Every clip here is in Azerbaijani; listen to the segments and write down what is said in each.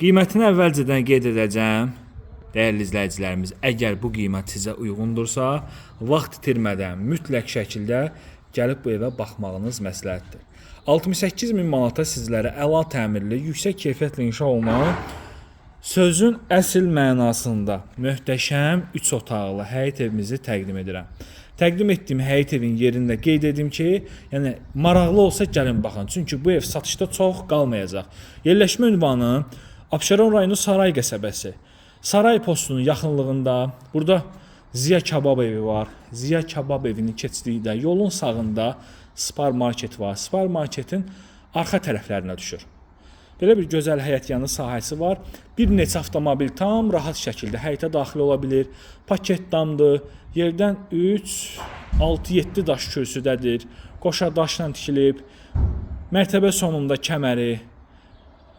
Qiymətini əvvəlcədən qeyd edəcəm. Dəyərli izləyicilərimiz, əgər bu qiymət sizə uyğundursa, vaxt itirmədən mütləq şəkildə gəlib bu evə baxmağınız məsləhətdir. 68 min manata sizlərə əla təmirli, yüksək keyfiyyətlə inşa olunan, sözün əsl mənasında möhtəşəm 3 otaqlı həyət evimizi təqdim edirəm. Təqdim etdiyim həyət evin yerində qeyd edim ki, yəni maraqlı olsa gəlin baxın. Çünki bu ev satışda çox qalmayacaq. Yerləşmə ünvanı Abşeron rayonu Saray qəsəbəsi. Saray postunun yaxınlığında burada Ziya Kabab evi var. Ziya Kabab evinin keçdiyi yolun sağında Spar market var. Spar marketin arxa tərəflərinə düşür. Belə bir gözəl həyət yanı sahəsi var. Bir neçə avtomobil tam rahat şəkildə həyətə daxil ola bilir. Paket damdır. Yerdən 3, 6, 7 daş kürsüdədir. Qoşa daşla tikilib. Mərtəbə sonunda kəməri,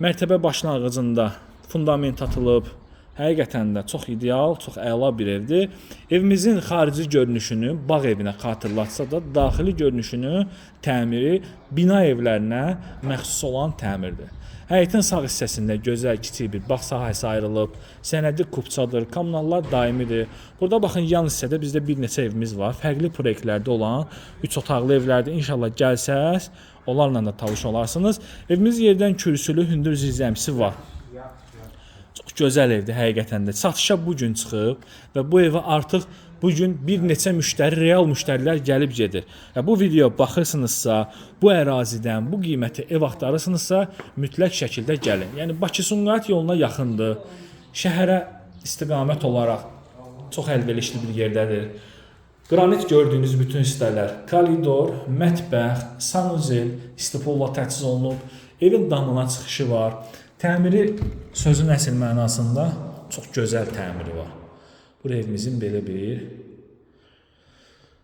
mərtəbə başlanğıcında fundament atılıb. Həqiqətən də çox ideal, çox əla bir evdir. Evimizin xarici görünüşünü bağ evinə xatırlatsa da, daxili görünüşünü, təmiri bina evlərinə məxsus olan təmirdir. Həyətin sağ hissəsində gözəl kiçik bir bağ sahəsi ayrılıb, sənədi kupçadır, kommunallar daimidir. Burada baxın, yan hissədə bizdə bir neçə evimiz var. Fərqli proyektlərdə olan 3 otaqlı evlərdir. İnşallah gəlsəz, onlarla da tanış olarsınız. Evimiz yerdən kürsülü hündür zirzəmisi var. Çox gözəl evdir həqiqətən də. Satışa bu gün çıxıb və bu evə artıq bu gün bir neçə müştəri, real müştərilər gəlib gedir. Bu video baxırsınızsa, bu ərazidən, bu qiymətə ev axtarırsınızsa, mütləq şəkildə gəlin. Yəni Bakı-Sumqayıt yoluna yaxındır. Şəhərə istiqamət olaraq çox əlverişli bir yerdədir. Qranit gördüyünüz bütün hissələr, koridor, mətbəx, sanuzel, istipolla təchiz olunub. Evin damına çıxışı var. Təmiri sözün əsl mənasında çox gözəl təmiri var. Bu evimizin belə bir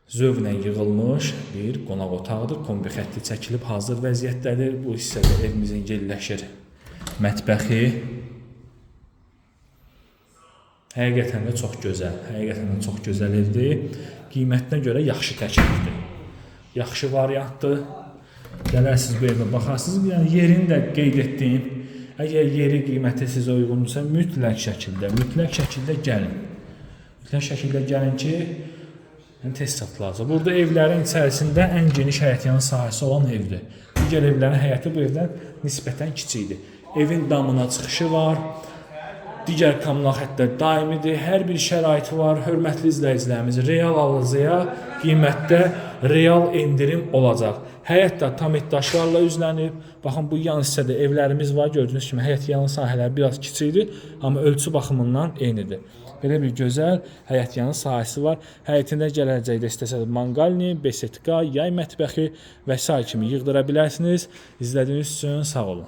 zövqlə yığılmış bir qonaq otağıdır. Kombi xətti çəkilib hazır vəziyyətdədir. Bu hissədə evimizin yerləşir mətbəxi. Həqiqətən də çox gözəl. Həqiqətən də çox gözəl evdir. Qiymətinə görə yaxşı təklifdir. Yaxşı variantdır. Gələrsiniz bu evə baxarsınız. Yəni yerini də qeyd etdim. Əgər yeri qiyməti sizə uyğundursa, mütləq şəkildə gəlin. Mütləq şəkildə gəlin ki, tez satılacaq. Burada evlərin içərisində ən geniş həyət yanı sahəsi olan evdir. Digər evlərin həyəti bu evdən nisbətən kiçikdir. Evin damına çıxışı var. Digər kommunal xəttlər daimidir. Hər bir şəraiti var. Hörmətli izləyicilərimiz, real alıcıya qiymətdə real endirim olacaq. Həyət də tam daşlarla üzlənib. Baxın, bu yan hissədə evlərimiz var. Gördüyünüz kimi həyət yanı sahələri biraz kiçikdir, amma ölçü baxımından eynidir. Belə bir gözəl həyət yanı sahəsi var. Həyətində gələcəkdə istəsəz manqalni, besetka, yay mətbəxi və s. kimi yığdıra bilərsiniz. İzlədiyiniz üçün sağ olun.